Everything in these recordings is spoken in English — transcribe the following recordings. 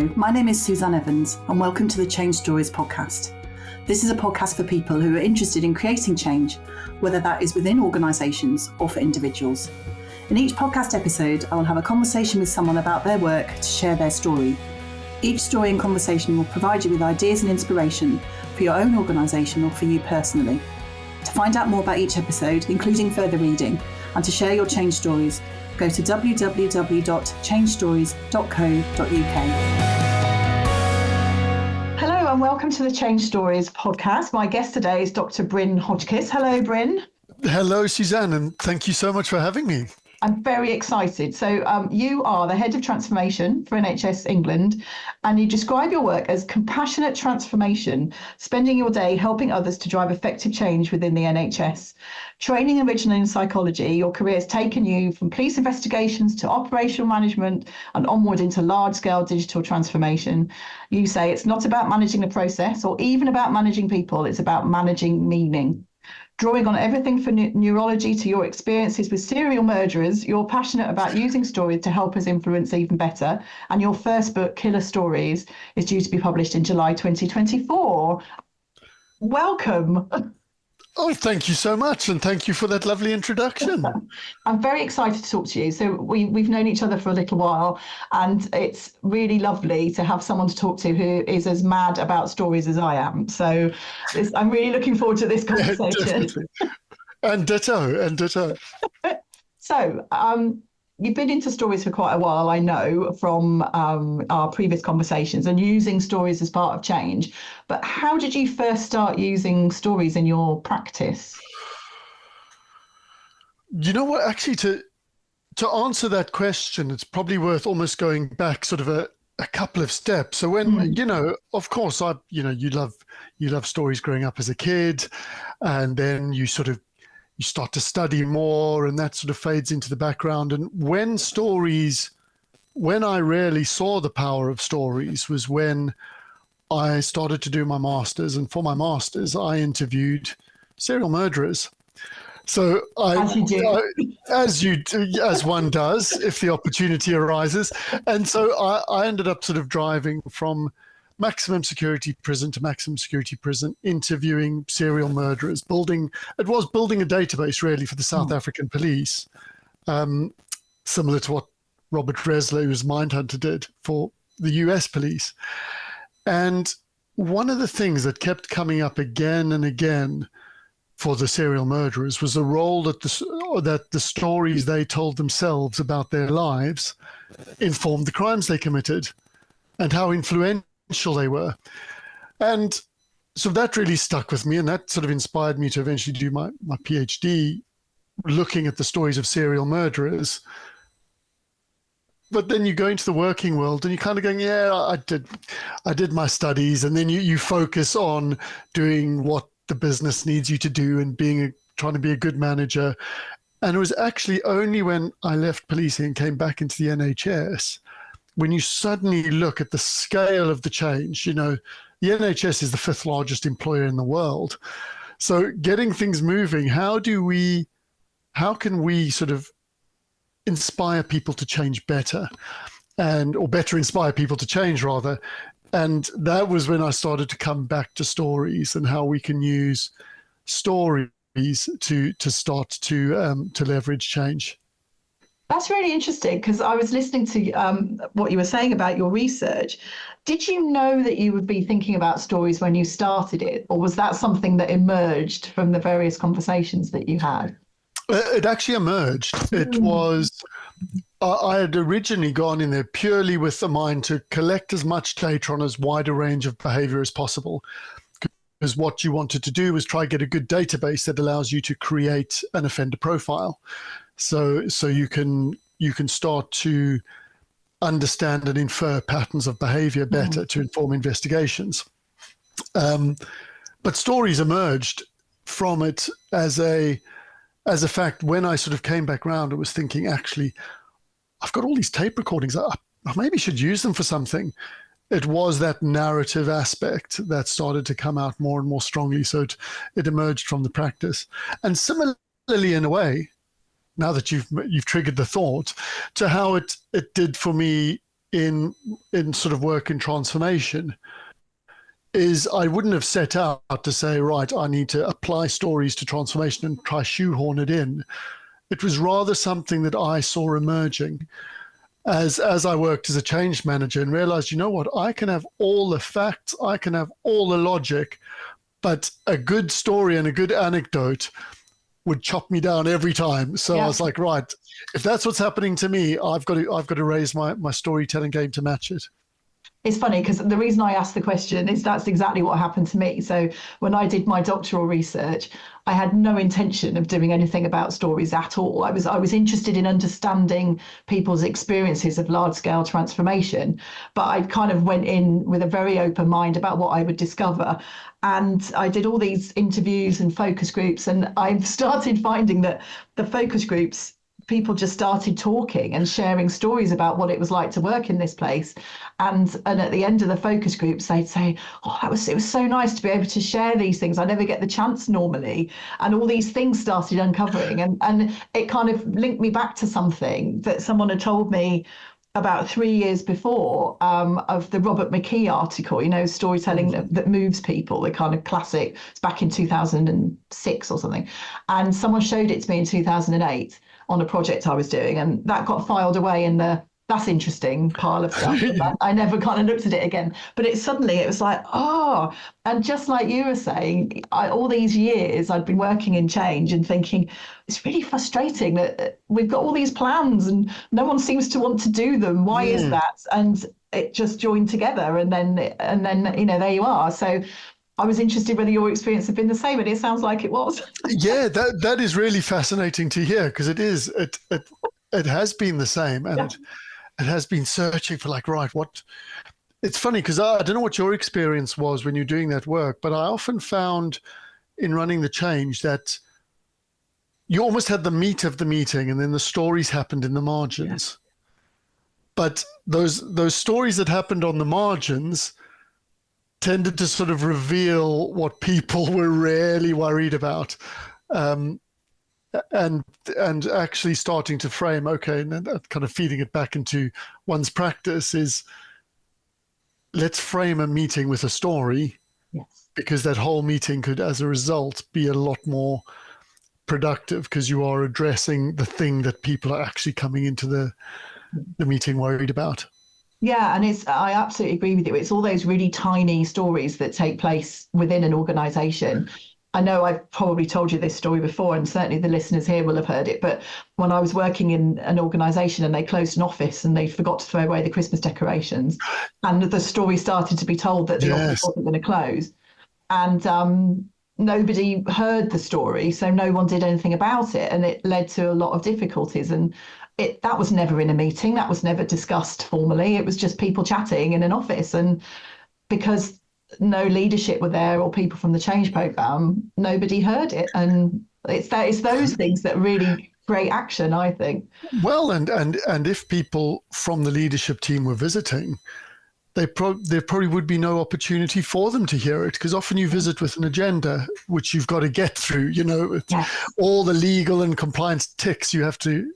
Hello, my name is Suzanne Evans and welcome to the Change Stories podcast. This is a podcast for people who are interested in creating change, whether that is within organisations or for individuals. In each podcast episode, I will have a conversation with someone about their work to share their story. Each story and conversation will provide you with ideas and inspiration for your own organisation or for you personally. To find out more about each episode, including further reading, and to share your change stories, go to www.changestories.co.uk. Hello and welcome to the Change Stories podcast. My guest today is Dr. Bryn Hotchkiss. Hello, Bryn. Hello, Suzanne, and thank you so much for having me. I'm very excited. So you are the head of transformation for NHS England, and you describe your work as compassionate transformation, spending your day helping others to drive effective change within the NHS. Training originally in psychology, your career has taken you from police investigations to operational management and onward into large-scale digital transformation. You say it's not about managing the process or even about managing people, it's about managing meaning. Drawing on everything from neurology to your experiences with serial murderers, you're passionate about using stories to help us influence even better. And your first book, Killer Stories, is due to be published in July 2024. Welcome. Oh, thank you so much. And thank you for that lovely introduction. I'm very excited to talk to you. So we've known each other for a little while, and it's really lovely to have someone to talk to who is as mad about stories as I am. So I'm really looking forward to this conversation. And ditto. So you've been into stories for quite a while, I know, from our previous conversations, and using stories as part of change. But how did you first start using stories in your practice? You know what, actually, to answer that question, it's probably worth almost going back sort of a couple of steps. So when, of course, you love stories growing up as a kid, and then you start to study more, and that sort of fades into the background. And when I really saw the power of stories was when I started to do my master's. And for my master's, I interviewed serial murderers. So as one does, if the opportunity arises. And so I ended up sort of driving from maximum security prison to maximum security prison, interviewing serial murderers, building a database really for the South African police, similar to what Robert Bresler, who's Mindhunter, did for the US police. And one of the things that kept coming up again and again for the serial murderers was the role that the stories they told themselves about their lives informed the crimes they committed, and how influential they were. And so that really stuck with me, and that sort of inspired me to eventually do my PhD looking at the stories of serial murderers. But then you go into the working world and you're kind of going, yeah, I did my studies, and then you focus on doing what the business needs you to do and trying to be a good manager. And it was actually only when I left policing and came back into the NHS, when you suddenly look at the scale of the change. The NHS is the 5th largest employer in the world. So getting things moving, how can we sort of inspire people to change better, or better inspire people to change rather? And that was when I started to come back to stories and how we can use stories to start to leverage change. That's really interesting, because I was listening to what you were saying about your research. Did you know that you would be thinking about stories when you started it, or was that something that emerged from the various conversations that you had? It actually emerged. It was, I had originally gone in there purely with the mind to collect as much data on as wide a range of behavior as possible. Because what you wanted to do was try to get a good database that allows you to create an offender profile. So you can start to understand and infer patterns of behavior better to inform investigations. But stories emerged from it as a fact. When I sort of came back round, I was thinking, actually, I've got all these tape recordings. I maybe should use them for something. It was that narrative aspect that started to come out more and more strongly. So it emerged from the practice. And similarly, in a way, now that you've triggered the thought, to how it did for me in sort of work in transformation is I wouldn't have set out to say, right, I need to apply stories to transformation and try shoehorn it in. It was rather something that I saw emerging as I worked as a change manager and realized, you know what, I can have all the facts, I can have all the logic, but a good story and a good anecdote would chop me down every time. So I was like, right, if that's what's happening to me, I've got to raise my storytelling game to match it. It's funny because the reason I asked the question is that's exactly what happened to me. So when I did my doctoral research, I had no intention of doing anything about stories at all. I was interested in understanding people's experiences of large scale transformation, but I kind of went in with a very open mind about what I would discover. And I did all these interviews and focus groups, and I started finding that the focus groups, people just started talking and sharing stories about what it was like to work in this place. And at the end of the focus groups, they'd say, oh, it was so nice to be able to share these things. I never get the chance normally. And all these things started uncovering. And it kind of linked me back to something that someone had told me about 3 years before, of the Robert McKee article, storytelling that moves people, the kind of classic. It's back in 2006 or something. And someone showed it to me in 2008 on a project I was doing, and that got filed away in the that's interesting pile of stuff. I never kind of looked at it again. But it was like, oh, and just like you were saying, all these years I'd been working in change and thinking, it's really frustrating that we've got all these plans and no one seems to want to do them. Why is that? And it just joined together, and then there you are. So I was interested whether your experience had been the same, and it sounds like it was. Yeah, that is really fascinating to hear, because it has been the same, and it has been searching for what. It's funny because I don't know what your experience was when you're doing that work, but I often found in running the change that you almost had the meat of the meeting, and then the stories happened in the margins. Yeah. But those stories that happened on the margins tended to sort of reveal what people were really worried about, and actually starting to frame, okay, and that kind of feeding it back into one's practice is, let's frame a meeting with a story, because that whole meeting could, as a result, be a lot more productive, because you are addressing the thing that people are actually coming into the meeting worried about. Yeah, and I absolutely agree with you. It's all those really tiny stories that take place within an organization. I know I've probably told you this story before, and certainly the listeners here will have heard it, but when I was working in an organization and they closed an office and they forgot to throw away the Christmas decorations, and the story started to be told that the office wasn't going to close, and nobody heard the story, so no one did anything about it, and it led to a lot of difficulties. And that was never in a meeting, that was never discussed formally. It was just people chatting in an office, and because no leadership were there or people from the change program, nobody heard it. And it's those things that really create action, I think. Well, and if people from the leadership team were visiting, there probably would be no opportunity for them to hear it, because often you visit with an agenda which you've got to get through, all the legal and compliance ticks you have to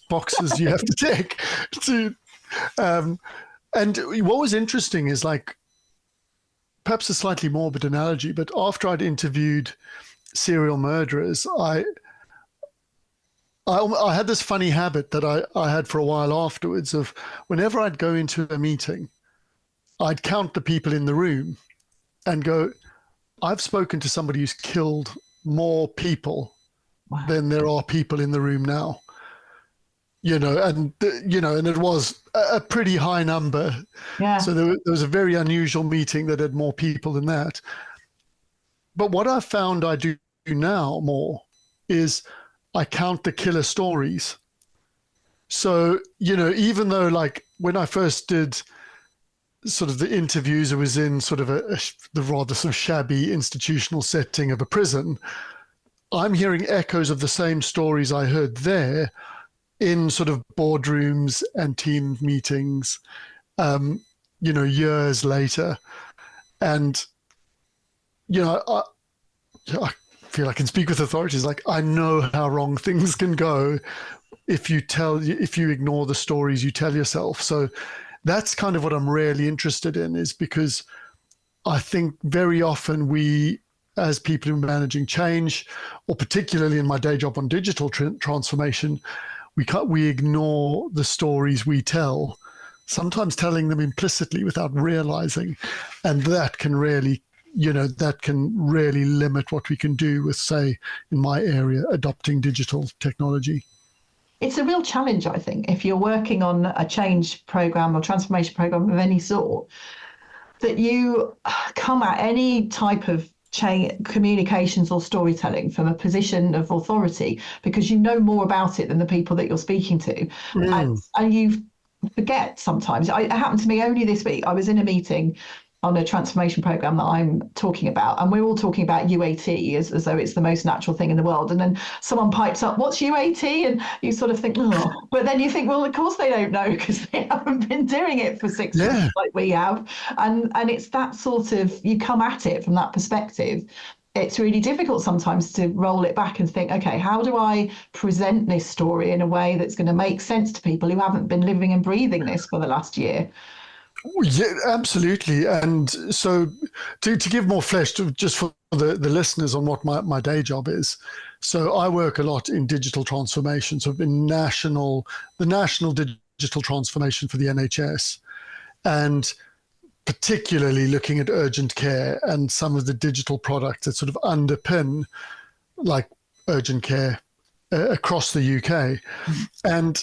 boxes you have to tick to. And what was interesting is, perhaps a slightly morbid analogy, but after I'd interviewed serial murderers, I had this funny habit that I had for a while afterwards of, whenever I'd go into a meeting, I'd count the people in the room and go, I've spoken to somebody who's killed more people than there are people in the room now. And it was a pretty high number. Yeah. So there was a very unusual meeting that had more people than that. But what I found I do now more is I count the killer stories. So, even though when I first did sort of the interviews, it was in sort of the rather sort of shabby institutional setting of a prison, I'm hearing echoes of the same stories I heard there in sort of boardrooms and team meetings, years later. And, I feel I can speak with authorities. I know how wrong things can go if you ignore the stories you tell yourself. So that's kind of what I'm really interested in, is because I think very often we, as people who are managing change, or particularly in my day job on digital transformation, we ignore the stories we tell, sometimes telling them implicitly without realizing, and that can really limit what we can do with, say, in my area, adopting digital technology. It's a real challenge, I think, if you're working on a change program or transformation program of any sort, that you come at any type of communications or storytelling from a position of authority, because you know more about it than the people that you're speaking to. And you forget sometimes. It happened to me only this week. I was in a meeting on a transformation program that I'm talking about, and we're all talking about UAT as though it's the most natural thing in the world. And then someone pipes up, "What's UAT?" And you sort of think, oh, but then you think, well, of course they don't know, because they haven't been doing it for 6 months like we have. And it's that sort of, you come at it from that perspective. It's really difficult sometimes to roll it back and think, okay, how do I present this story in a way that's going to make sense to people who haven't been living and breathing this for the last year? Yeah, absolutely. And so to give more flesh to just for the listeners on what my day job is. So I work a lot in digital transformation. So I've been the national digital transformation for the NHS, and particularly looking at urgent care and some of the digital products that sort of underpin like urgent care across the UK. And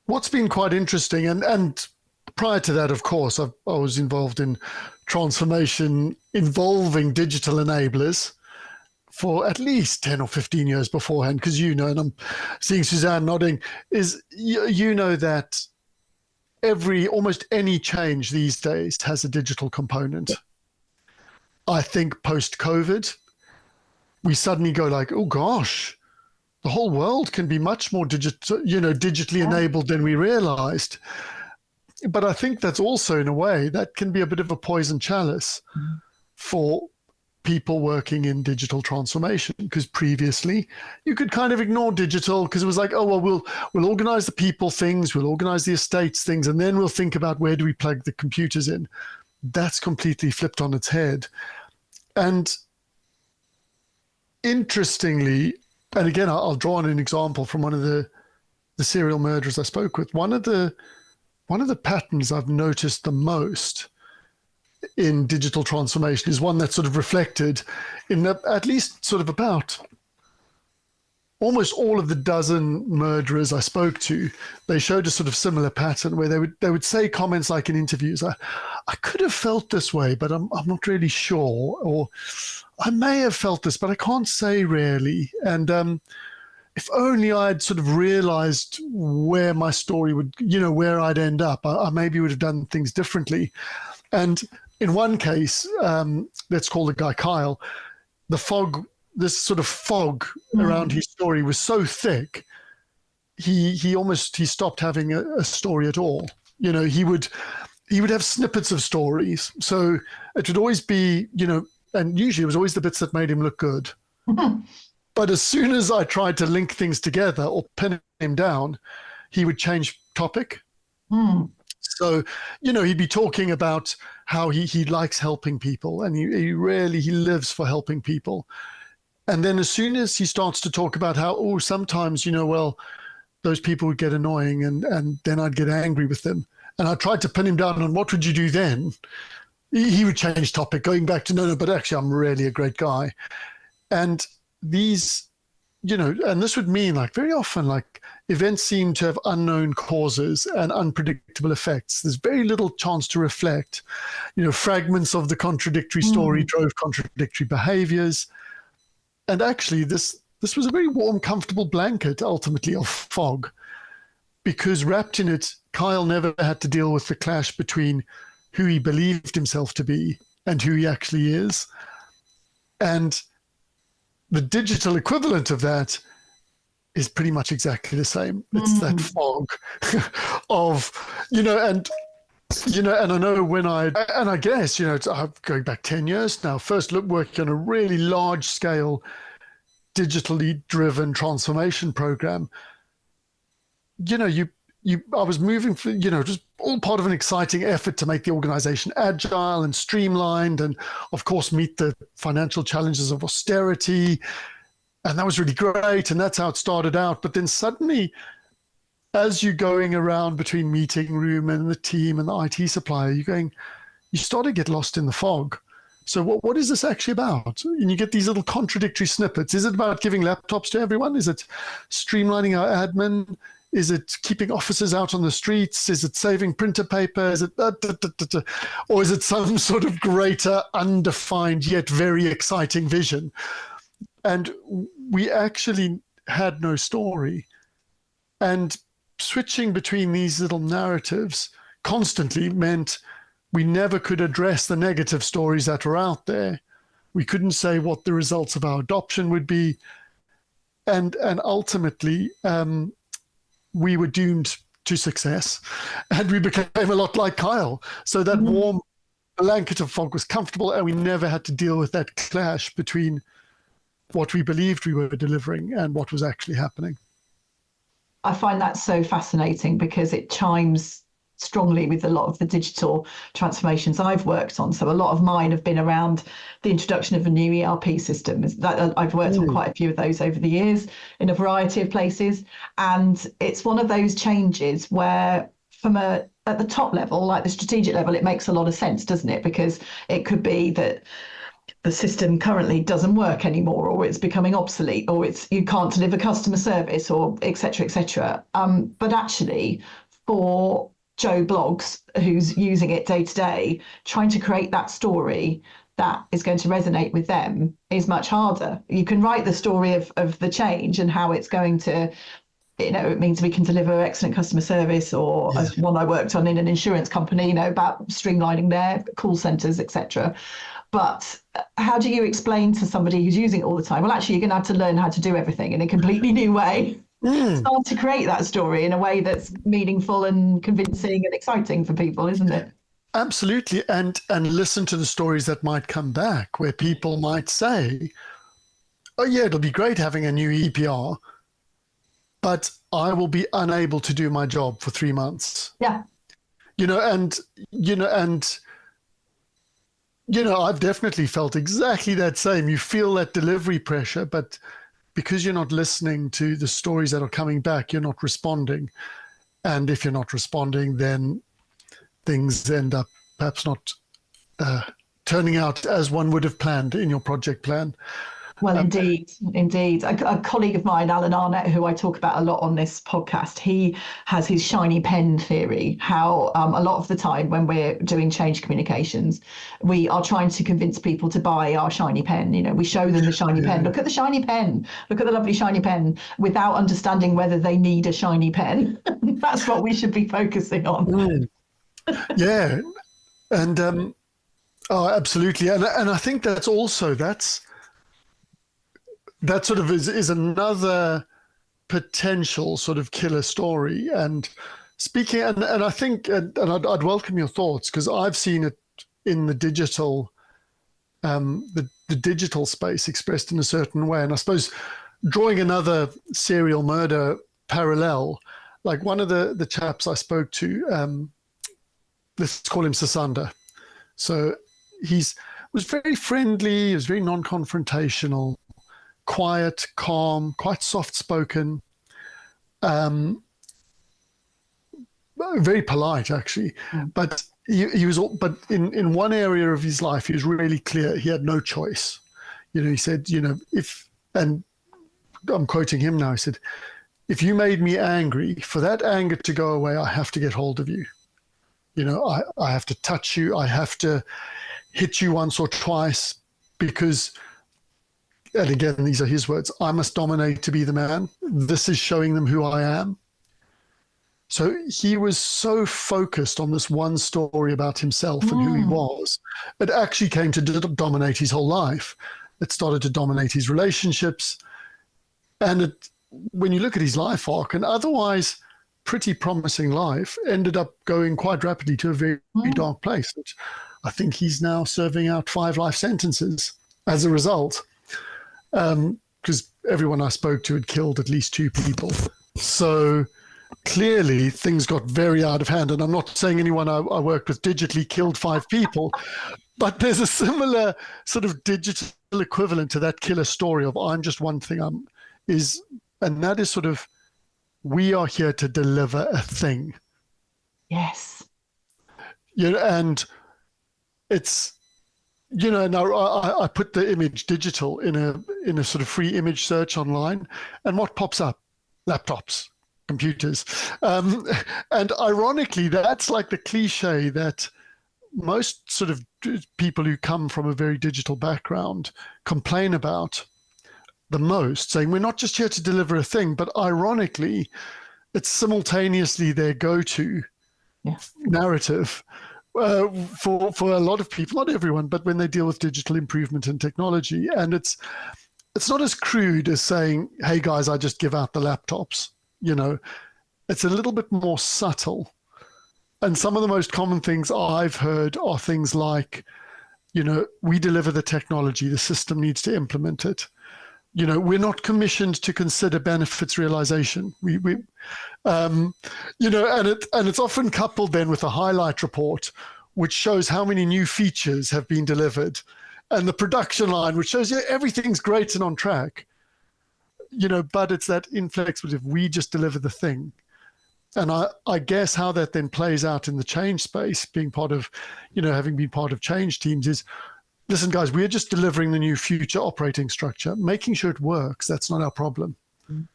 what's been quite interesting, and prior to that, of course, I was involved in transformation involving digital enablers for at least 10 or 15 years beforehand, because and I'm seeing Suzanne nodding, is that almost any change these days has a digital component. I think post-COVID, we suddenly go like, oh gosh, the whole world can be much more digitally enabled than we realized. But I think that's also, in a way, that can be a bit of a poison chalice for people working in digital transformation, because previously you could kind of ignore digital because it was like, oh, well, we'll organize the people things, we'll organize the estates things, and then we'll think about where do we plug the computers in. That's completely flipped on its head. And interestingly, and again, I'll draw on an example from one of the serial murderers I spoke with. One of the patterns I've noticed the most in digital transformation is one that's sort of reflected in at least sort of about almost all of the dozen murderers I spoke to. They showed a sort of similar pattern where they would say comments like in interviews, I could have felt this way, but I'm not really sure, or I may have felt this, but I can't say really. And if only I'd sort of realized where my story would, where I'd end up, I maybe would have done things differently. And in one case, let's call the guy Kyle, this sort of fog around his story was so thick, he stopped having a story at all. He would have snippets of stories. So it would always be, and usually it was always the bits that made him look good. But as soon as I tried to link things together or pin him down, he would change topic. So, he'd be talking about how he likes helping people, and he lives for helping people. And then as soon as he starts to talk about how, sometimes, those people would get annoying and then I'd get angry with them. And I tried to pin him down on what would you do then? He would change topic, going back to, no, but actually I'm really a great guy. And these, and this would mean like very often, like events seem to have unknown causes and unpredictable effects. There's very little chance to reflect. Fragments of the contradictory story drove contradictory behaviors. And actually this was a very warm, comfortable blanket, ultimately, of fog, because wrapped in it, Kyle never had to deal with the clash between who he believed himself to be and who he actually is. And the digital equivalent of that is pretty much exactly the same. It's that fog of, and I know I guess, I'm going back 10 years now, first working on a really large scale, digitally driven transformation program. I was moving for, just all part of an exciting effort to make the organization agile and streamlined, and of course meet the financial challenges of austerity. And that was really great. And that's how it started out. But then suddenly, as you're going around between meeting room and the team and the IT supplier, you start to get lost in the fog. So what is this actually about? And you get these little contradictory snippets. Is it about giving laptops to everyone? Is it streamlining our admin? Is it keeping officers out on the streets? Is it saving printer paper? Is it or is it some sort of greater, undefined yet very exciting vision? And we actually had no story. And switching between these little narratives constantly meant we never could address the negative stories that were out there. We couldn't say what the results of our adoption would be. And ultimately, we were doomed to success. And we became a lot like Kyle. So that warm blanket of fog was comfortable, and we never had to deal with that clash between what we believed we were delivering and what was actually happening. I find that so fascinating because it chimes strongly with a lot of the digital transformations I've worked on. So a lot of mine have been around the introduction of a new ERP system. I've worked on quite a few of those over the years in a variety of places. And it's one of those changes where at the top level, like the strategic level, it makes a lot of sense, doesn't it? Because it could be that the system currently doesn't work anymore, or it's becoming obsolete, or you can't deliver customer service, or et cetera, et cetera. But actually, for Joe Bloggs, who's using it day to day, trying to create that story that is going to resonate with them is much harder. You can write the story of the change and how it's going to, it means we can deliver excellent customer service, or as one I worked on in an insurance company, about streamlining their call centers, etc. But how do you explain to somebody who's using it all the time, well, actually, you're going to have to learn how to do everything in a completely new way. Start to create that story in a way that's meaningful and convincing and exciting for people, isn't it? Absolutely. And listen to the stories that might come back, where people might say, oh, yeah, it'll be great having a new EPR, but I will be unable to do my job for 3 months. Yeah. I've definitely felt exactly that same. You feel that delivery pressure, but because you're not listening to the stories that are coming back, you're not responding. And if you're not responding, then things end up perhaps not turning out as one would have planned in your project plan. Well, indeed. A colleague of mine, Alan Arnett, who I talk about a lot on this podcast, he has his shiny pen theory, how a lot of the time when we're doing change communications, we are trying to convince people to buy our shiny pen. We show them the shiny pen. Look at the shiny pen. Look at the lovely shiny pen, without understanding whether they need a shiny pen. That's what we should be focusing on. Yeah. And absolutely. And I think that sort of is another potential sort of killer story. And speaking, and I think, and I'd welcome your thoughts, because I've seen it in the digital, the digital space expressed in a certain way. And I suppose drawing another serial murder parallel, like one of the chaps I spoke to, let's call him Sasanda. So was very friendly, he was very non-confrontational, quiet, calm, quite soft-spoken, very polite actually. But he was. But in one area of his life, he was really clear. He had no choice. He said, and I'm quoting him now. He said, "If you made me angry, for that anger to go away, I have to get hold of you. I have to touch you. I have to hit you once or twice, because." And again, these are his words, I must dominate to be the man. This is showing them who I am. So he was so focused on this one story about himself and who he was. It actually came to dominate his whole life. It started to dominate his relationships. And when you look at his life arc, an otherwise pretty promising life, ended up going quite rapidly to a very, very dark place, which I think he's now serving out 5 life sentences as a result. Because everyone I spoke to had killed at least 2 people. So clearly things got very out of hand. And I'm not saying anyone I worked with digitally killed 5 people, but there's a similar sort of digital equivalent to that killer story of I'm just one thing, and that is sort of, we are here to deliver a thing. Yes. And it's, now I put the image digital in a sort of free image search online, and what pops up? Laptops, computers. And ironically, that's like the cliche that most sort of people who come from a very digital background complain about the most, saying we're not just here to deliver a thing, but ironically, it's simultaneously their go-to narrative for a lot of people, not everyone, but when they deal with digital improvement and technology. And it's not as crude as saying, hey guys, I just give out the laptops. It's a little bit more subtle. And some of the most common things I've heard are things like, we deliver the technology, the system needs to implement it. We're not commissioned to consider benefits realization. And it's often coupled then with a highlight report, which shows how many new features have been delivered, and the production line, which shows everything's great and on track. But it's that inflexible, we just deliver the thing. And I guess how that then plays out in the change space, being part of, having been part of change teams, is, listen, guys, we're just delivering the new future operating structure, making sure it works. That's not our problem. Mm.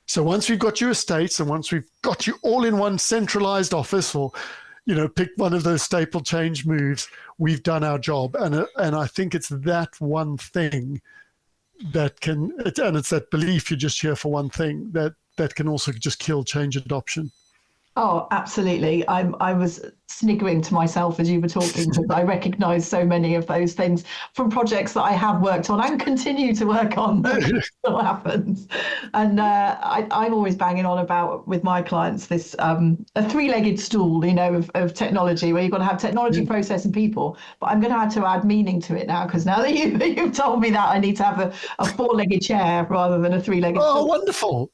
So once we've got you estates, and once we've got you all in one centralized office, or, pick one of those staple change moves, we've done our job. And I think it's that one thing that can, and it's that belief you're just here for one thing, that can also just kill change adoption. Oh, absolutely. I was sniggering to myself as you were talking, because I recognise so many of those things from projects that I have worked on and continue to work on. That still happens. And I'm always banging on about, with my clients, this a three-legged stool, of technology, where you've got to have technology, process, and people. But I'm going to have to add meaning to it now, because now that you've told me that, I need to have a four-legged chair rather than a three-legged stool. Oh, wonderful.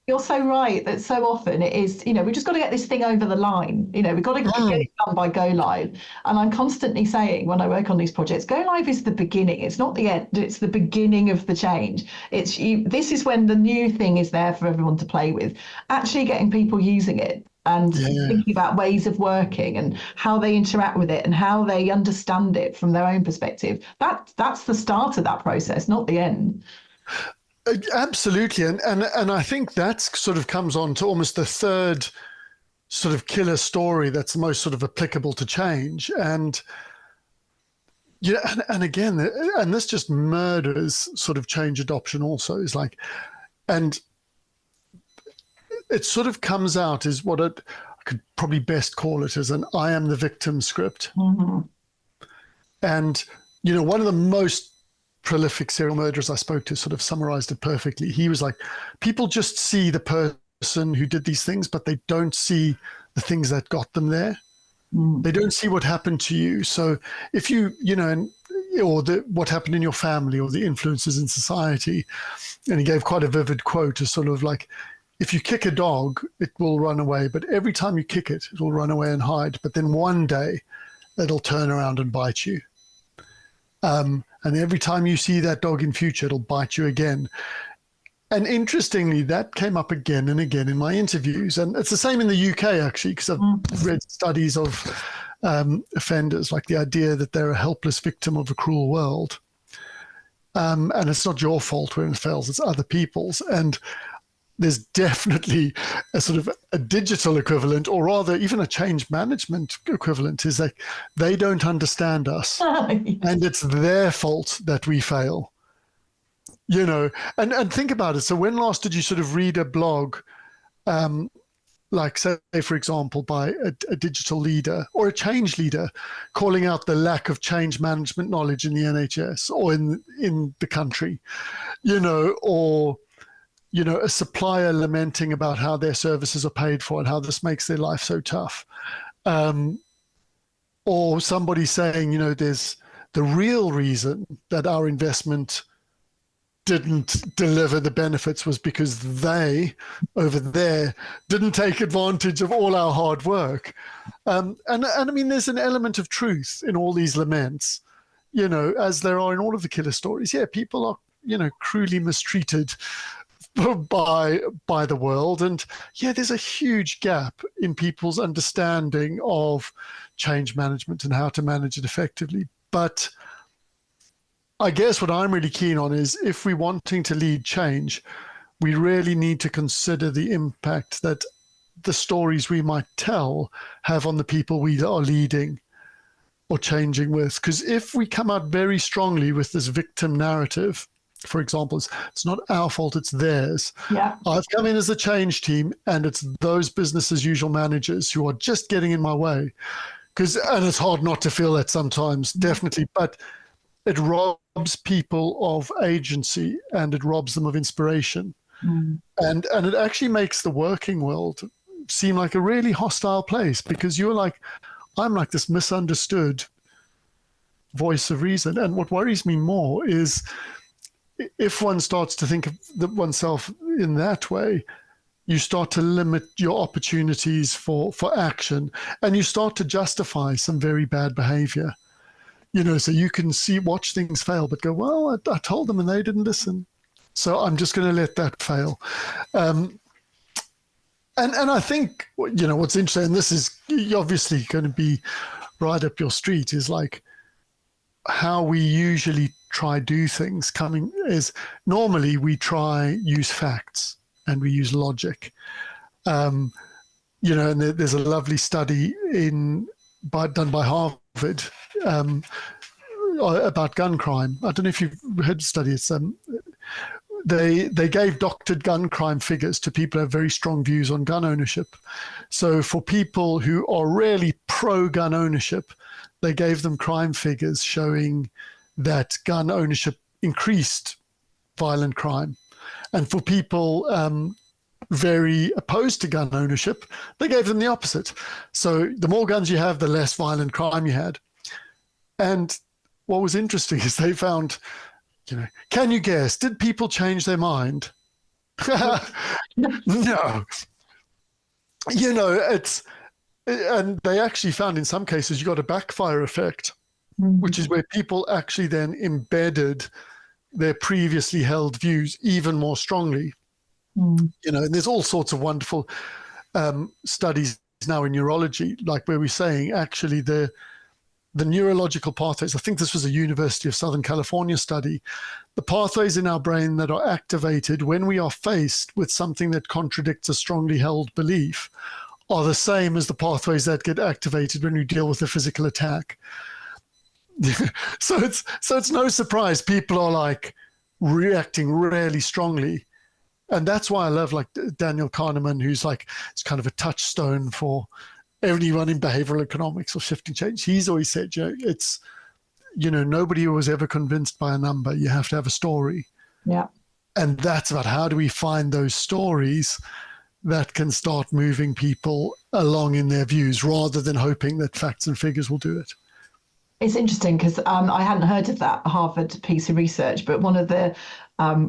You're so right that so often it is, we just got to get this thing over the line. We've got to get it done by go live. And I'm constantly saying, when I work on these projects, go live is the beginning. It's not the end. It's the beginning of the change. This is when the new thing is there for everyone to play with. Actually getting people using it and thinking about ways of working and how they interact with it and how they understand it from their own perspective. That's the start of that process, not the end. Absolutely. And I think that sort of comes on to almost the third sort of killer story that's most sort of applicable to change. And and again, and this just murders sort of change adoption also, is like, and it sort of comes out as what I could probably best call it as an I am the victim script. Mm-hmm. And, one of the most prolific serial murderers I spoke to sort of summarized it perfectly. He was like, people just see the person who did these things, but they don't see the things that got them there. Mm. They don't see what happened to you. So if you, or what happened in your family, or the influences in society. And he gave quite a vivid quote, as sort of like, if you kick a dog, it will run away, but every time you kick it, it will run away and hide. But then one day it'll turn around and bite you. And every time you see that dog in future, it'll bite you again. And interestingly, that came up again and again in my interviews. And it's the same in the UK, actually, because I've read studies of offenders, like the idea that they're a helpless victim of a cruel world. And it's not your fault when it fails, it's other people's. And there's definitely a sort of a digital equivalent, or rather even a change management equivalent, is like they don't understand us and it's their fault that we fail, and think about it. So when last did you sort of read a blog, like say, for example, by a digital leader or a change leader calling out the lack of change management knowledge in the NHS or in the country, or a supplier lamenting about how their services are paid for and how this makes their life so tough. Or somebody saying, there's the real reason that our investment didn't deliver the benefits was because they over there didn't take advantage of all our hard work. And I mean, there's an element of truth in all these laments, as there are in all of the killer stories. Yeah, people are, cruelly mistreated by the world. And yeah, there's a huge gap in people's understanding of change management and how to manage it effectively. But I guess what I'm really keen on is, if we're wanting to lead change, we really need to consider the impact that the stories we might tell have on the people we are leading or changing with. Because if we come out very strongly with this victim narrative, for example, it's not our fault, it's theirs. Yeah. I've come in as a change team, and it's those business as usual managers who are just getting in my way. And it's hard not to feel that sometimes, definitely. But it robs people of agency, and it robs them of inspiration. And it actually makes the working world seem like a really hostile place, because I'm like this misunderstood voice of reason. And what worries me more is if one starts to think of oneself in that way, you start to limit your opportunities for action, and you start to justify some very bad behavior. So you can watch things fail, but go, well, I told them and they didn't listen, so I'm just going to let that fail. And I think, what's interesting, and this is obviously going to be right up your street, is like how we usually try do things is normally we try use facts and we use logic. And there's a lovely study done by Harvard about gun crime. I don't know if you've heard the study. It's they gave doctored gun crime figures to people who have very strong views on gun ownership. So for people who are really pro-gun ownership, they gave them crime figures showing that gun ownership increased violent crime. And for people very opposed to gun ownership, they gave them the opposite. So the more guns you have, the less violent crime you had. And what was interesting is they found, can you guess, did people change their mind? No. And they actually found in some cases you got a backfire effect, which is where people actually then embedded their previously held views even more strongly. And there's all sorts of wonderful studies now in neurology, like where we're saying actually the neurological pathways. I think this was a University of Southern California study. The pathways in our brain that are activated when we are faced with something that contradicts a strongly held belief are the same as the pathways that get activated when we deal with a physical attack. So it's no surprise people are like reacting really strongly. And that's why I love like Daniel Kahneman, who's like, it's kind of a touchstone for anyone in behavioral economics or shifting change. He's always said, it's, nobody was ever convinced by a number. You have to have a story. Yeah. And that's about how do we find those stories that can start moving people along in their views rather than hoping that facts and figures will do it. It's interesting because I hadn't heard of that Harvard piece of research, but one of the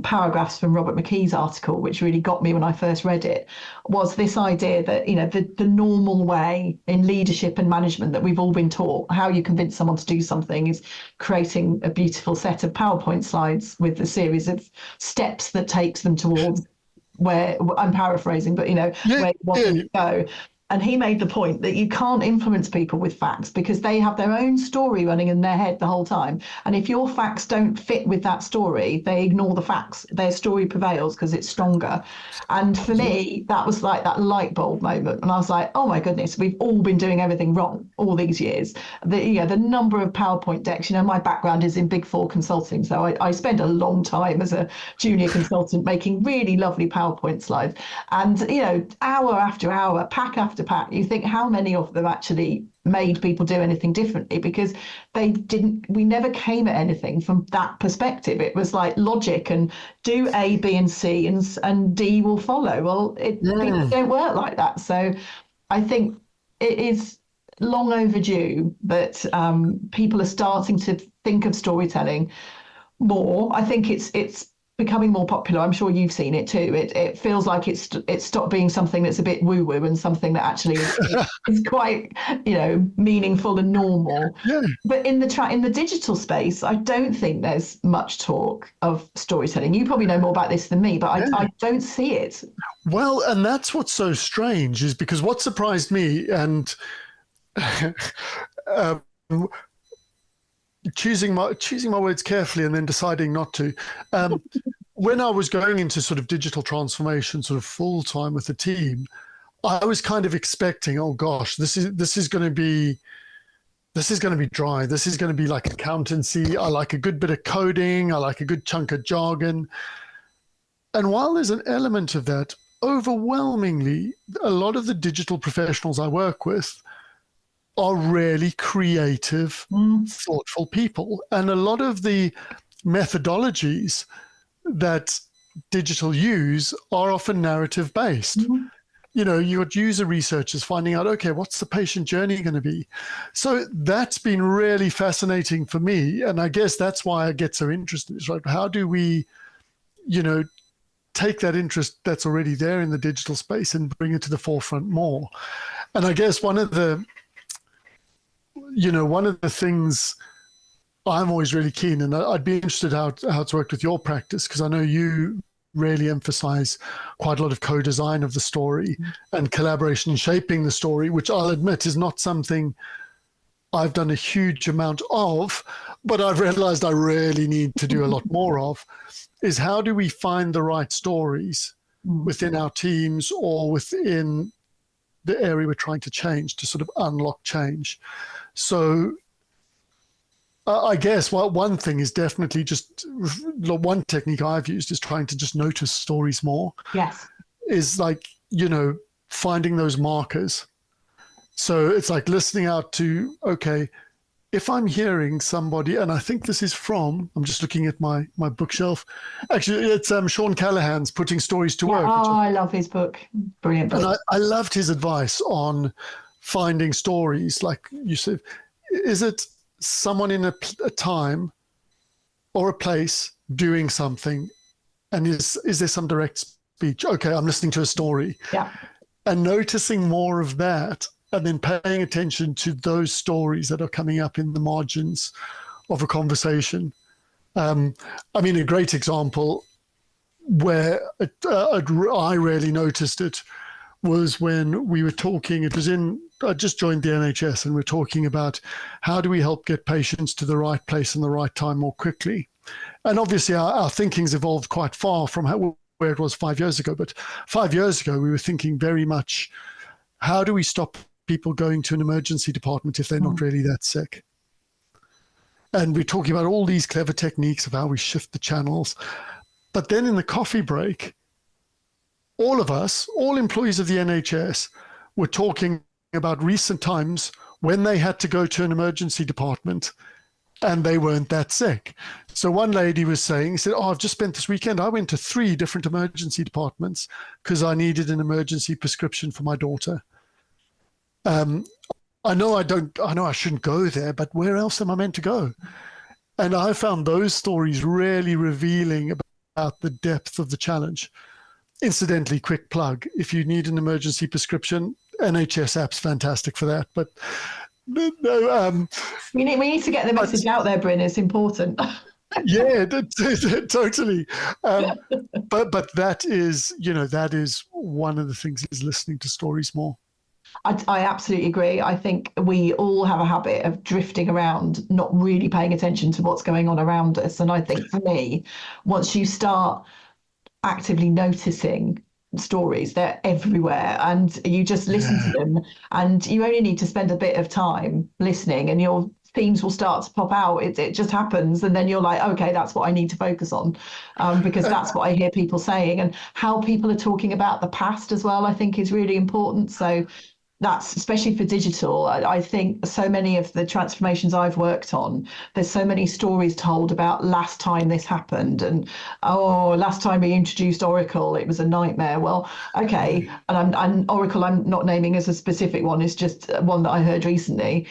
paragraphs from Robert McKee's article, which really got me when I first read it, was this idea that, the normal way in leadership and management that we've all been taught, how you convince someone to do something, is creating a beautiful set of PowerPoint slides with a series of steps that takes them towards where, I'm paraphrasing, but, where you want them to go. And he made the point that you can't influence people with facts because they have their own story running in their head the whole time. And if your facts don't fit with that story, they ignore the facts. Their story prevails because it's stronger. And for me, that was like that light bulb moment. And I was like, oh my goodness, we've all been doing everything wrong all these years. The number of PowerPoint decks, my background is in Big Four consulting. So I spent a long time as a junior consultant making really lovely PowerPoint slides. And, hour after hour, pack after pack, you think how many of them actually made people do anything differently, because we never came at anything from that perspective. It was like logic and do A, B and C and D will follow. Well, people don't work like that. So I think it is long overdue that people are starting to think of storytelling more. I think it's becoming more popular. I'm sure you've seen it too. It feels like it's stopped being something that's a bit woo-woo and something that actually is quite, meaningful and normal. Yeah. But in the digital space, I don't think there's much talk of storytelling. You probably know more about this than me, but I don't see it. Well, and that's what's so strange, is because what surprised me, and um, choosing my words carefully and then deciding not to. When I was going into sort of digital transformation, sort of full time with the team, I was kind of expecting, oh gosh, this is going to be dry. This is going to be like accountancy. I like a good bit of coding. I like a good chunk of jargon. And while there's an element of that, overwhelmingly, a lot of the digital professionals I work with are really creative, thoughtful people. And a lot of the methodologies that digital use are often narrative based. You got user researchers finding out, okay, what's the patient journey going to be? So that's been really fascinating for me. And I guess that's why I get so interested. It's like, how do we, take that interest that's already there in the digital space and bring it to the forefront more? And I guess one of the things I'm always really keen, and I'd be interested how it's worked with your practice, because I know you really emphasize quite a lot of co-design of the story and collaboration in shaping the story, which I'll admit is not something I've done a huge amount of, but I've realized I really need to do a lot more of, is how do we find the right stories within our teams or within the area we're trying to change to sort of unlock change. So I guess one thing is definitely just one technique I've used is trying to just notice stories more. Yes. Is like, finding those markers. So it's like listening out to, okay, if I'm hearing somebody, and I think this is from, I'm just looking at my bookshelf. Actually, it's Sean Callahan's Putting Stories to Work. Oh, I love his book. Brilliant book. And I loved his advice on finding stories. Like you said, is it someone in a time or a place doing something? And is there some direct speech? Okay, I'm listening to a story. Yeah. And noticing more of that, and then paying attention to those stories that are coming up in the margins of a conversation. A great example where I really noticed it was when we were talking, I just joined the NHS, and we're talking about how do we help get patients to the right place and the right time more quickly. And obviously our thinking's evolved quite far from where it was 5 years ago. But 5 years ago, we were thinking very much, how do we stop people going to an emergency department if they're not really that sick? And we're talking about all these clever techniques of how we shift the channels. But then in the coffee break, all of us, all employees of the NHS, were talking about recent times when they had to go to an emergency department and they weren't that sick. So one lady was saying, he said, I've just spent this weekend, I went to 3 different emergency departments because I needed an emergency prescription for my daughter. I know I shouldn't go there, but where else am I meant to go? And I found those stories really revealing about the depth of the challenge. Incidentally, quick plug, if you need an emergency prescription, NHS app's fantastic for that. But we need to get the message out there, Bryn. It's important. Yeah, totally. But that is one of the things, is listening to stories more. I absolutely agree. I think we all have a habit of drifting around, not really paying attention to what's going on around us. And I think for me, once you start actively noticing stories, they're everywhere, and you just listen to them, and you only need to spend a bit of time listening and your themes will start to pop out. It just happens, and then you're like, okay, that's what I need to focus on, because that's what I hear people saying. And how people are talking about the past as well, I think, is really important. So that's especially for digital. I think so many of the transformations I've worked on, there's so many stories told about last time this happened, and last time we introduced Oracle, it was a nightmare. Well, okay, and Oracle, I'm not naming as a specific one, it's just one that I heard recently.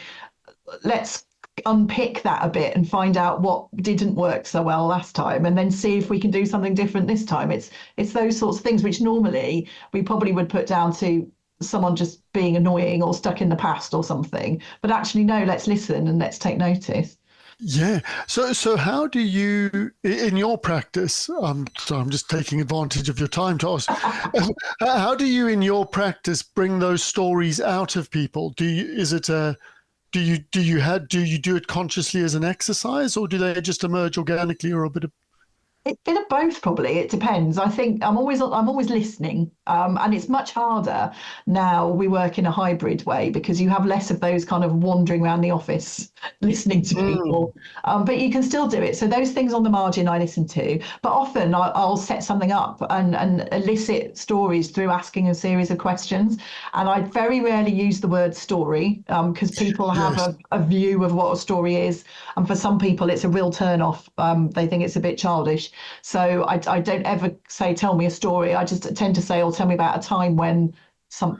Let's unpick that a bit and find out what didn't work so well last time, and then see if we can do something different this time. It's those sorts of things which normally we probably would put down to someone just being annoying or stuck in the past or something. But actually, no, let's listen and let's take notice. Yeah. So how do you, in your practice, so I'm just taking advantage of your time to ask, how do you, in your practice, bring those stories out of people? Do you do it consciously as an exercise, or do they just emerge organically, or a bit of? It's bit of both, probably. It depends. I think I'm always listening, and it's much harder now. We work in a hybrid way because you have less of those kind of wandering around the office listening to people, but you can still do it. So those things on the margin I listen to, but often I'll set something up and elicit stories through asking a series of questions. And I very rarely use the word story because people have Yes. a view of what a story is, and for some people it's a real turn off. They think it's a bit childish. So I don't ever say, tell me a story. I just tend to say, or tell me about a time when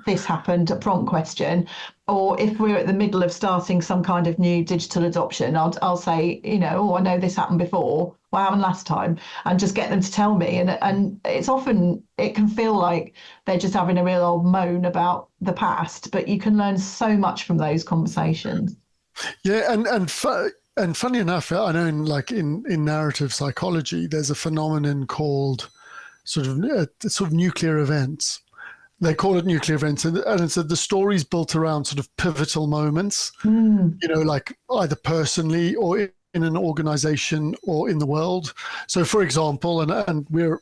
this happened, a prompt question. Or if we're at the middle of starting some kind of new digital adoption, I'll say, oh, I know this happened before. What happened last time? And just get them to tell me. And it's often, it can feel like they're just having a real old moan about the past, but you can learn so much from those conversations. Yeah, and funny enough, I know in narrative psychology, there's a phenomenon called sort of nuclear events. They call it nuclear events, and it's the stories built around sort of pivotal moments, like either personally or in an organization or in the world. So, for example, and we're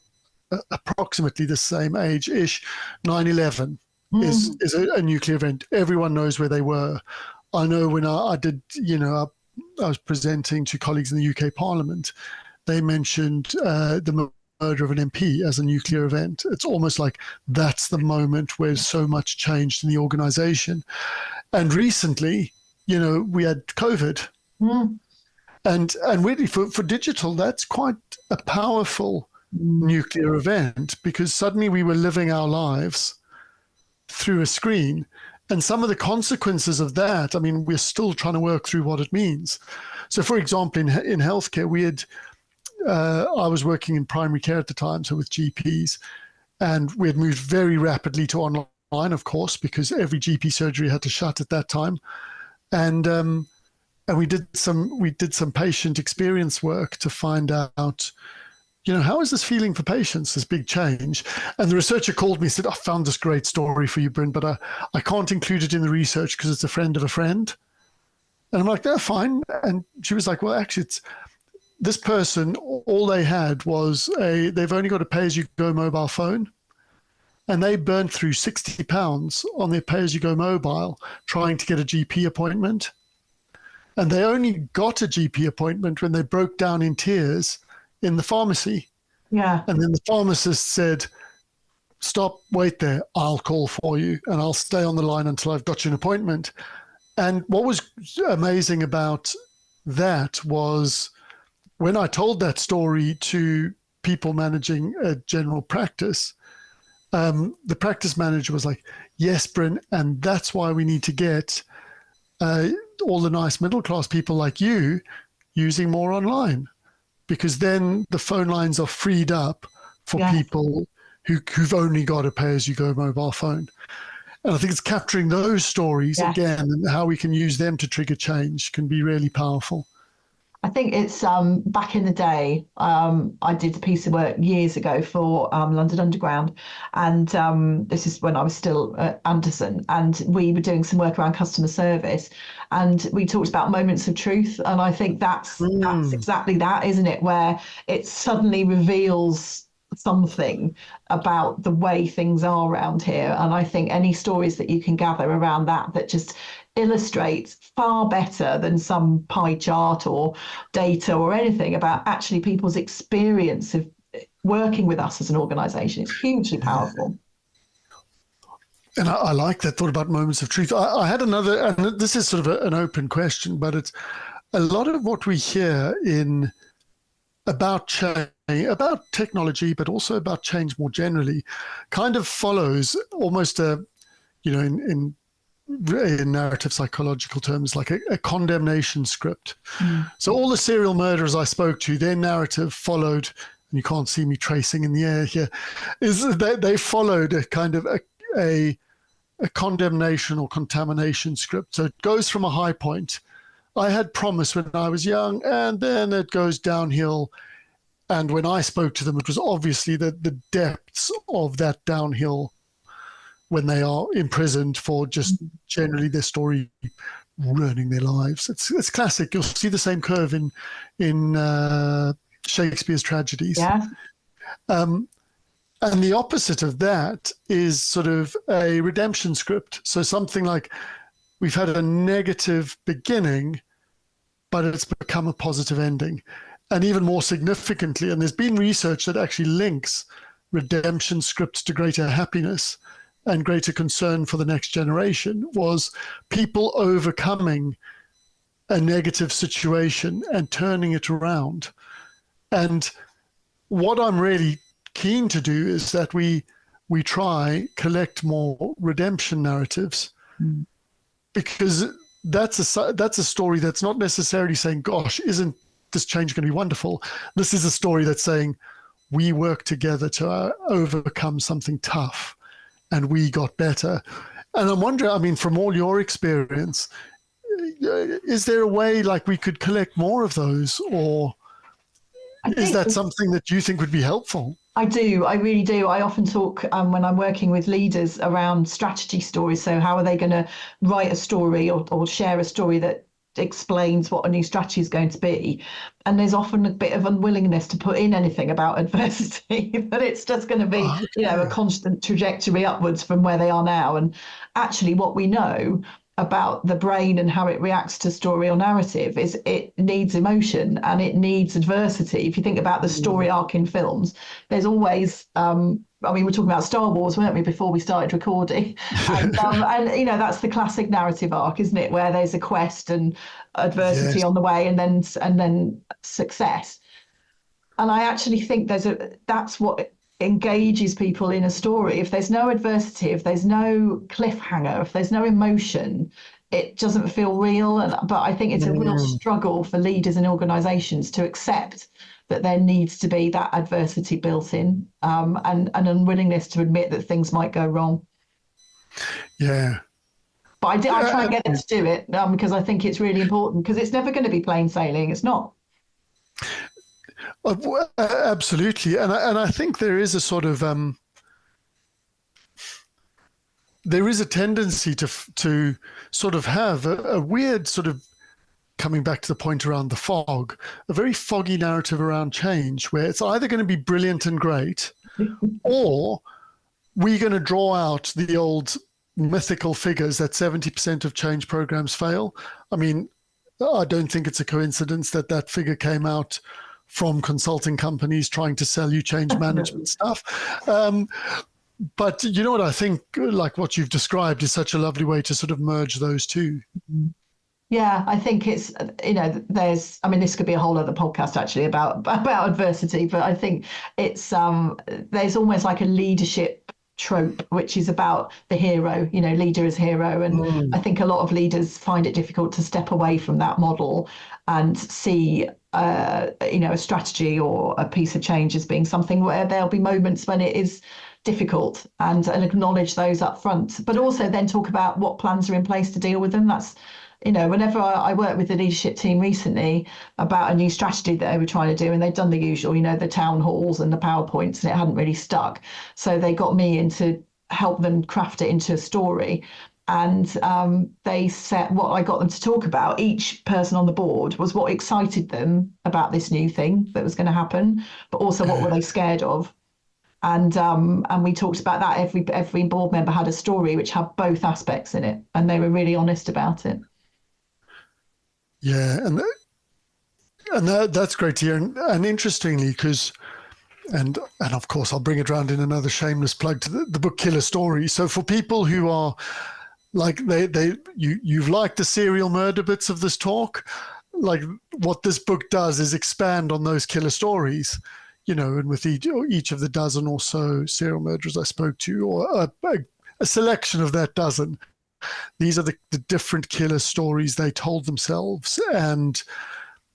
approximately the same age-ish, 9/11 is a nuclear event. Everyone knows where they were. I know when I did, I was presenting to colleagues in the UK Parliament, they mentioned the murder of an MP as a nuclear event. It's almost like that's the moment where so much changed in the organization. And recently, we had COVID. And really for digital, that's quite a powerful nuclear event, because suddenly we were living our lives through a screen. And some of the consequences of that, I mean, we're still trying to work through what it means. So, for example, in healthcare, I was working in primary care at the time, so with GPs, and we had moved very rapidly to online, of course, because every GP surgery had to shut at that time. And we did some patient experience work to find out, how is this feeling for patients, this big change? And the researcher called me and said, I found this great story for you, Bryn, but I can't include it in the research because it's a friend of a friend. And I'm like, they're fine. And she was like, well, actually, it's this person, all they had was they've only got a pay-as-you-go mobile phone. And they burned through £60 on their pay-as-you-go mobile trying to get a GP appointment. And they only got a GP appointment when they broke down in tears in the pharmacy. Yeah. And then the pharmacist said, stop, wait there, I'll call for you and I'll stay on the line until I've got you an appointment. And what was amazing about that was when I told that story to people managing a general practice, the practice manager was like, yes, Bryn, and that's why we need to get all the nice middle-class people like you using more online, because then the phone lines are freed up for people who've only got a pay-as-you-go mobile phone. And I think it's capturing those stories again, and how we can use them to trigger change can be really powerful. I think it's back in the day, I did a piece of work years ago for London Underground. And this is when I was still at Anderson. And we were doing some work around customer service. And we talked about moments of truth. And I think that's exactly that, isn't it? Where it suddenly reveals something about the way things are around here. And I think any stories that you can gather around that just illustrates far better than some pie chart or data or anything about actually people's experience of working with us as an organization. It's hugely powerful. And I like that thought about moments of truth. I had another, and this is sort of an open question, but it's a lot of what we hear about change, about technology, but also about change more generally, kind of follows almost in in narrative psychological terms, like a condemnation script. Mm. So all the serial murderers I spoke to, their narrative followed, and you can't see me tracing in the air here, is that they followed a kind of a condemnation or contamination script. So it goes from a high point. I had promise when I was young, and then it goes downhill. And when I spoke to them, it was obviously the depths of that downhill when they are imprisoned for just generally their story ruining their lives. It's classic. You'll see the same curve in Shakespeare's tragedies. Yeah. And the opposite of that is sort of a redemption script. So something like, we've had a negative beginning, but it's become a positive ending. And even more significantly, and there's been research that actually links redemption scripts to greater happiness and greater concern for the next generation, was people overcoming a negative situation and turning it around. And what I'm really keen to do is that we collect more redemption narratives, because that's a story that's not necessarily saying, gosh, isn't this change going to be wonderful? This is a story that's saying we worked together to overcome something tough and we got better. And I'm wondering, I mean, from all your experience, is there a way like we could collect more of those, or is that something that you think would be helpful? I do. I really do. I often talk when I'm working with leaders around strategy stories. So how are they going to write a story or share a story that explains what a new strategy is going to be? And there's often a bit of unwillingness to put in anything about adversity, that it's just going to be, a constant trajectory upwards from where they are now. And actually what we know about the brain and how it reacts to story or narrative is it needs emotion and it needs adversity. If you think about the story arc in films, there's always we're talking about Star Wars, weren't we, before we started recording? And that's the classic narrative arc, isn't it, where there's a quest and adversity on the way, and then success. And I actually think that's what engages people in a story. If there's no adversity, if there's no cliffhanger, if there's no emotion, it doesn't feel real. But I think it's a real struggle for leaders and organizations to accept that there needs to be that adversity built in, and an unwillingness to admit that things might go wrong. Yeah. But I try and get them to do it, because I think it's really important, because it's never going to be plain sailing. It's not. Absolutely. And I think there is a sort of there is a tendency to sort of have a weird sort of, coming back to the point around the fog, a very foggy narrative around change, where it's either going to be brilliant and great, or we're going to draw out the old mythical figures that 70% of change programs fail. I mean, I don't think it's a coincidence that figure came out from consulting companies trying to sell you change management stuff. But you know what, I think like what you've described is such a lovely way to sort of merge those two. Yeah, I think it's, this could be a whole other podcast actually about adversity, but I think it's, there's almost like a leadership trope, which is about the hero, leader as hero. And I think a lot of leaders find it difficult to step away from that model and see, a strategy or a piece of change as being something where there'll be moments when it is difficult, and acknowledge those up front, but also then talk about what plans are in place to deal with them. That's, whenever I worked with the leadership team recently about a new strategy that they were trying to do, and they'd done the usual, the town halls and the PowerPoints, and it hadn't really stuck. So they got me in to help them craft it into a story. And they said what I got them to talk about, each person on the board, was what excited them about this new thing that was going to happen, but also what were they scared of. And we talked about that. Every board member had a story which had both aspects in it, and they were really honest about it. Yeah, and that's great to hear. And interestingly, because and of course I'll bring it around in another shameless plug to the book Killer Stories. So for people who are like you've liked the serial murder bits of this talk, like what this book does is expand on those killer stories. And with each of the dozen or so serial murderers I spoke to, or a selection of that dozen, These are the different killer stories they told themselves. And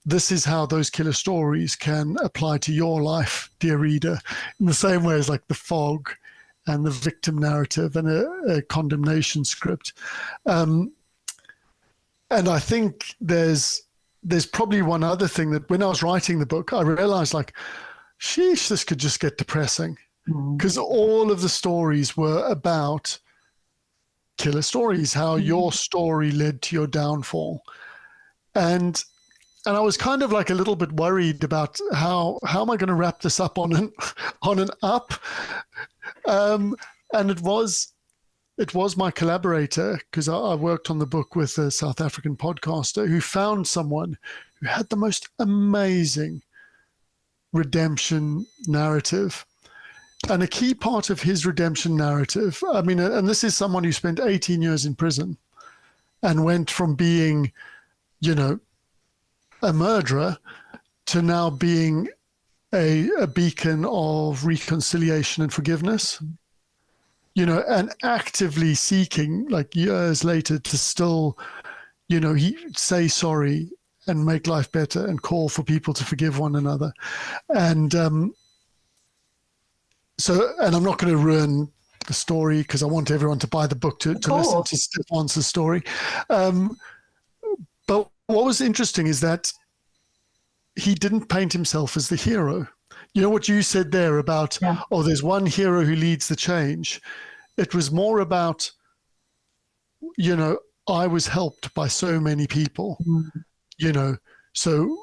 this is how those killer stories can apply to your life, dear reader, in the same way as like the fog and the victim narrative and a condemnation script. And I think there's probably one other thing that when I was writing the book, I realized like, sheesh, this could just get depressing, because all of the stories were about killer stories, how your story led to your downfall. And I was kind of like a little bit worried about how am I going to wrap this up on an up. And it was my collaborator, because I worked on the book with a South African podcaster who found someone who had the most amazing redemption narrative. And a key part of his redemption narrative, I mean, and this is someone who spent 18 years in prison and went from being, a murderer to now being a beacon of reconciliation and forgiveness, and actively seeking, like years later, to still, he say sorry and make life better and call for people to forgive one another. And and I'm not going to ruin the story because I want everyone to buy the book to listen to Stefan's story. But what was interesting is that he didn't paint himself as the hero. You know what you said there about, there's one hero who leads the change. It was more about, I was helped by so many people, so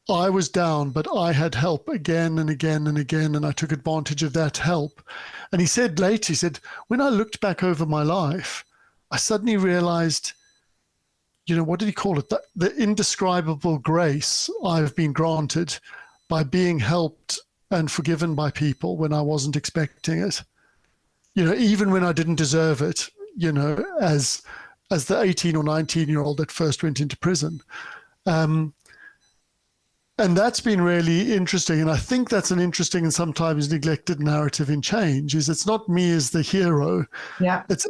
I was down, but I had help again and again and again, and I took advantage of that help. And he said later, when I looked back over my life, I suddenly realized, what did he call it? The indescribable grace I've been granted by being helped and forgiven by people when I wasn't expecting it. Even when I didn't deserve it, as the 18 or 19-year-old that first went into prison. And that's been really interesting. And I think that's an interesting and sometimes neglected narrative in change, is it's not me as the hero. Yeah. It's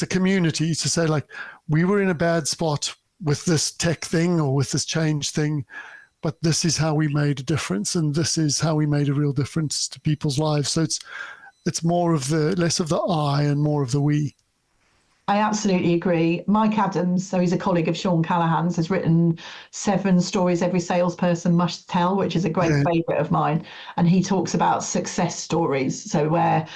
a community to say, like, we were in a bad spot with this tech thing or with this change thing, but this is how we made a difference. And this is how we made a real difference to people's lives. So it's more of less of the I and more of the we. I absolutely agree. Mike Adams, so he's a colleague of Sean Callahan's, has written 7 stories every salesperson must tell, which is a great favorite of mine. And he talks about success stories. So where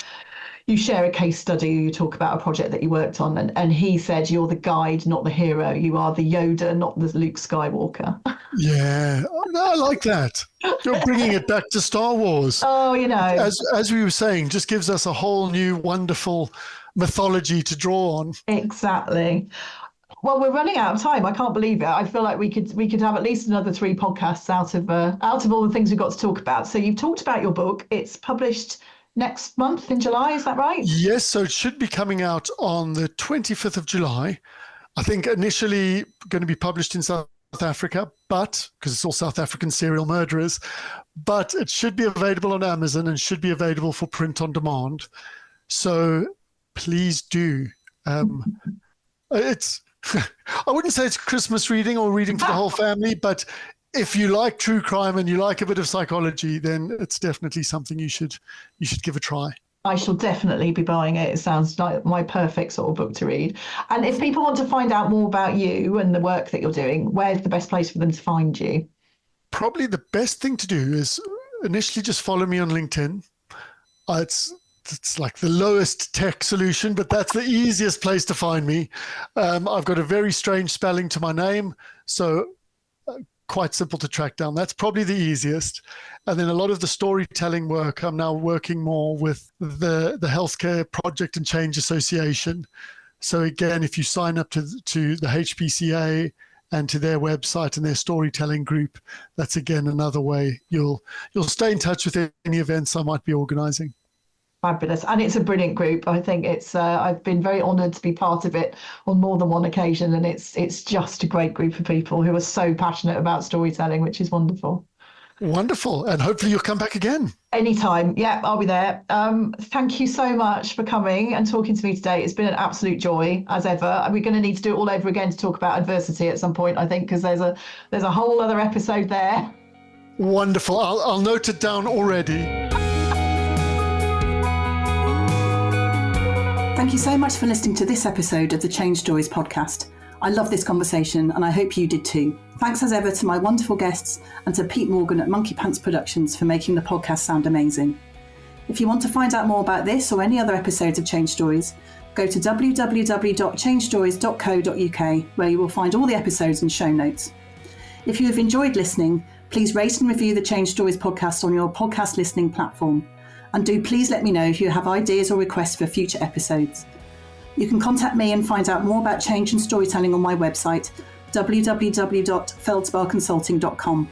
you share a case study, you talk about a project that you worked on. And he said, you're the guide, not the hero. You are the Yoda, not the Luke Skywalker. Yeah, I like that. You're bringing it back to Star Wars. Oh, As we were saying, just gives us a whole new, wonderful mythology to draw on. Exactly. Well, we're running out of time. I can't believe it. I feel like we could have at least another 3 podcasts out of all the things we've got to talk about. So you've talked about your book. It's published next month in July. Is that right? Yes. So it should be coming out on the 25th of July. I think initially going to be published in South Africa, but because it's all South African serial murderers, but it should be available on Amazon and should be available for print on demand. So please do. It's I wouldn't say it's Christmas reading or reading for the whole family, but if you like true crime and you like a bit of psychology, then it's definitely something you should give a try. I shall definitely be buying it. It sounds like my perfect sort of book to read. And if people want to find out more about you and the work that you're doing, where's the best place for them to find you? Probably the best thing to do is initially just follow me on LinkedIn. It's like the lowest tech solution, but that's the easiest place to find me. I've got a very strange spelling to my name, so quite simple to track down. That's probably the easiest. And then a lot of the storytelling work, I'm now working more with the Healthcare Project and Change Association. So again, if you sign up to the HPCA and to their website and their storytelling group, that's again another way you'll stay in touch with any events I might be organizing. Fabulous. And it's a brilliant group. I think it's I've been very honoured to be part of it on more than one occasion, and it's just a great group of people who are so passionate about storytelling, which is wonderful. Wonderful. And hopefully you'll come back again. Anytime. Yeah, I'll be there. Thank you so much for coming and talking to me today. It's been an absolute joy as ever. We're going to need to do it all over again to talk about adversity at some point, I think, because there's a whole other episode there. Wonderful. I'll note it down already. Thank you so much for listening to this episode of the Change Stories podcast. I love this conversation and I hope you did too. Thanks as ever to my wonderful guests and to Pete Morgan at Monkey Pants Productions for making the podcast sound amazing. If you want to find out more about this or any other episodes of Change Stories, go to www.changestories.co.uk where you will find all the episodes and show notes. If you have enjoyed listening, please rate and review the Change Stories podcast on your podcast listening platform. And do please let me know if you have ideas or requests for future episodes. You can contact me and find out more about change and storytelling on my website, www.feldsparconsulting.com.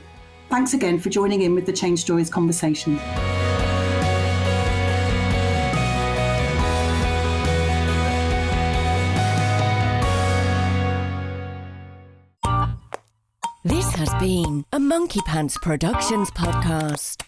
Thanks again for joining in with the Change Stories conversation. This has been a Monkey Pants Productions podcast.